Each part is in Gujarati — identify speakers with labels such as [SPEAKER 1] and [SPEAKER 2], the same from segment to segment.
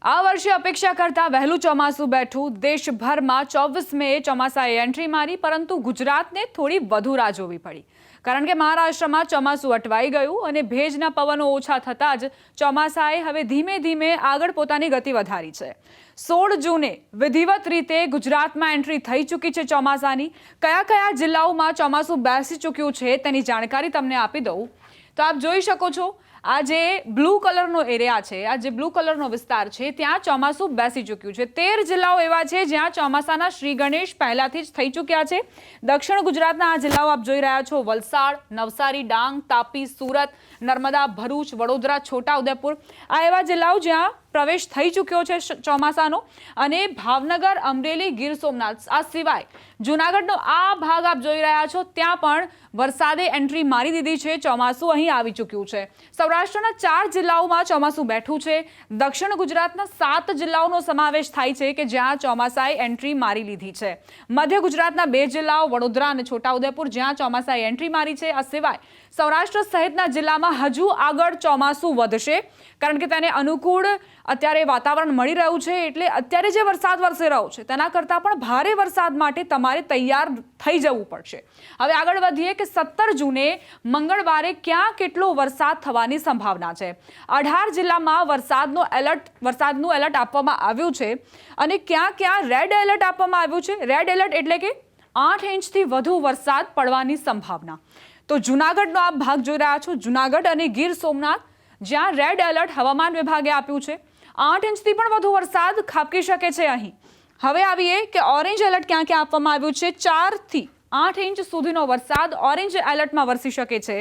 [SPEAKER 1] આ વર્ષે અપેક્ષા કરતા વહેલું ચોમાસું બેઠું। દેશભરમાં 24 મે ચોમાસાએ એન્ટ્રી મારી, પરંતુ ગુજરાતને થોડી વધુ રાહ જોવી પડી, કારણ કે મહારાષ્ટ્રમાં ચોમાસું અટવાઈ ગયું અને ભેજના પવનો ઓછા થતાં જ ચોમાસાએ હવે ધીમે ધીમે આગળ પોતાની ગતિ વધારી છે। 16 જૂને વિધિવત રીતે ગુજરાતમાં એન્ટ્રી થઈ ચૂકી છે ચોમાસાની। કયા કયા જિલ્લાઓમાં ચોમાસું બેસી ચૂક્યું છે તેની જાણકારી તમને આપી દઉં તો આપ જોઈ શકો છો, આ જે બ્લુ કલરનો એરિયા છે, આ જે બ્લુ કલરનો વિસ્તાર છે, ત્યાં ચોમાસું બેસી ચૂક્યું છે। 13 જિલ્લાઓ એવા છે જ્યાં ચોમાસાના શ્રી ગણેશ પહેલાથી જ થઈ ચૂક્યા છે। દક્ષિણ ગુજરાતના આ જિલ્લાઓ આપ જોઈ રહ્યા છો, વલસાડ, નવસારી, ડાંગ, તાપી, સુરત, નર્મદા, ભરૂચ, વડોદરા, છોટાઉદેપુર, આ એવા જિલ્લાઓ જ્યાં પ્રવેશ થઈ ચૂક્યો છે ચોમાસાનો। અને ભાવનગર, અમરેલી, ગીર સોમનાથ, આ સિવાય જૂનાગઢનો આ ભાગ આપ જોઈ રહ્યા છો, ત્યાં પણ વરસાદે એન્ટ્રી મારી દીધી છે। ચોમાસું અહીં આવી ચૂક્યું છે। સૌરાષ્ટ્રના 4 જિલ્લાઓમાં ચોમાસું બેઠું છે। દક્ષિણ ગુજરાતના 7 જિલ્લાઓનો સમાવેશ થાય છે કે જ્યાં ચોમાસાએ એન્ટ્રી મારી લીધી છે। મધ્ય ગુજરાતના 2 જિલ્લાઓ વડોદરા અને છોટાઉદેપુર, જ્યાં ચોમાસાએ એન્ટ્રી મારી છે। આ સિવાય સૌરાષ્ટ્ર સહિતના જિલ્લામાં હજુ આગળ ચોમાસું વધશે, કારણ કે તેને અનુકૂળ અત્યારે વાતાવરણ મળી રહ્યું છે, એટલે અત્યારે જે વરસાદ વરસી રહ્યો છે તેના કરતાં પણ ભારે વરસાદ માટે તમારે તૈયાર થઈ જવું પડશે। હવે આગળ વધીએ કે 17 જૂને મંગળવારે ક્યાં કેટલો વરસાદ થવાની સંભાવના છે। 18 જિલ્લામાં વરસાદનું એલર્ટ આપવામાં આવ્યું છે અને ક્યાં ક્યાં રેડ એલર્ટ આપવામાં આવ્યું છે। રેડ એલર્ટ એટલે કે 8 ઇંચથી વધુ વરસાદ પડવાની સંભાવના। તો જૂનાગઢનો આપ ભાગ જોઈ રહ્યા છો, જૂનાગઢ અને ગીર સોમનાથ, જ્યાં રેડ એલર્ટ હવામાન વિભાગે આપ્યું છે। 8 ઇંચથી પણ વધુ વરસાદ ખાબકી શકે છે અહીં। હવે આવીએ કે ઓરેન્જ એલર્ટ ક્યાં ક્યાં આપવામાં આવ્યું છે। 4 થી 8 ઇંચ સુધીનો વરસાદ ઓરેન્જ એલર્ટમાં વરસી શકે છે,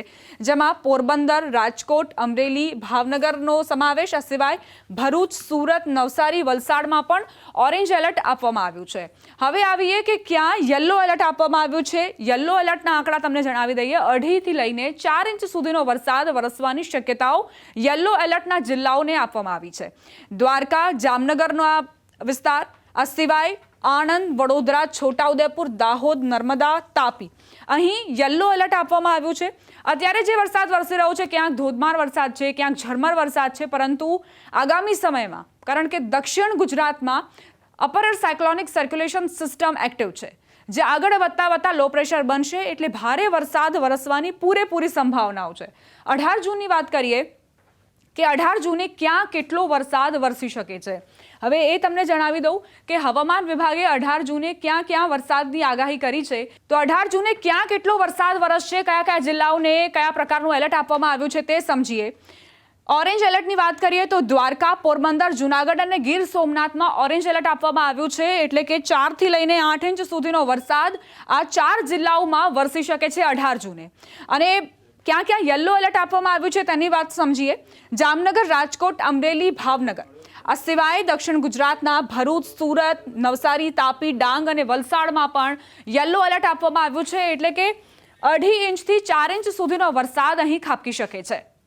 [SPEAKER 1] જેમાં પોરબંદર, રાજકોટ, અમરેલી, ભાવનગરનો સમાવેશ। આ સિવાય ભરૂચ, સુરત, નવસારી, વલસાડમાં પણ ઓરેન્જ એલર્ટ આપવામાં આવ્યું છે। હવે આવીએ કે ક્યાં યલો એલર્ટ આપવામાં આવ્યું છે। યલો એલર્ટના આંકડા તમને જણાવી દઈએ, 2.5 થી લઈને 4 ઇંચ સુધીનો વરસાદ વરસવાની શક્યતાઓ યલો એલર્ટના જિલ્લાઓને આપવામાં આવી છે। દ્વારકા, જામનગરનો આ વિસ્તાર, આ સિવાય આણંદ, વડોદરા, છોટાઉદેપુર, દાહોદ, નર્મદા, તાપી, અહીં યલો એલર્ટ આપવામાં આવ્યું છે। અત્યારે જે વરસાદ વરસી રહ્યો છે, ક્યાંક ધોધમાર વરસાદ છે, ક્યાંક ઝરમર વરસાદ છે, પરંતુ આગામી સમયમાં, કારણ કે દક્ષિણ ગુજરાતમાં upper cyclonic circulation system active છે, જે આગળ વધતા લો પ્રેશર બનશે, એટલે ભારે વરસાદ વરસવાની પૂરેપૂરી સંભાવનાઓ છે। 18 જૂનની વાત કરીએ કે 18 જૂને ક્યાં કેટલો વરસાદ વરસી શકે છે। હવે એ તમને જણાવી દઉં કે હવામાન વિભાગે 18 જૂને ક્યાં ક્યાં વરસાદની આગાહી કરી છે। તો 18 જૂને ક્યાં કેટલો વરસાદ વરસશે, કયા કયા જિલ્લાઓને કયા પ્રકારનું એલર્ટ આપવામાં આવ્યું છે તે સમજીએ। ઓરેન્જ એલર્ટની વાત કરીએ તો દ્વારકા, પોરબંદર, જૂનાગઢ અને ગીર સોમનાથમાં ઓરેન્જ એલર્ટ આપવામાં આવ્યું છે, એટલે કે 4 થી લઈને 8 ઇંચ સુધીનો વરસાદ આ 4 જિલ્લાઓમાં વરસી શકે છે 18 જૂને। અને ક્યાં ક્યાં યલો એલર્ટ આપવામાં આવ્યું છે તેની વાત સમજીએ। જામનગર, રાજકોટ, અમરેલી, ભાવનગર, આ સિવાય દક્ષિણ ગુજરાતના ભરૂચ, સુરત, નવસારી, તાપી, ડાંગ અને વલસાડમાં પણ યલો એલર્ટ આપવામાં આવ્યું છે, એટલે કે 2.5 ઇંચથી 4 ઇંચ સુધીનો વરસાદ અહીં ખાબકી શકે છે।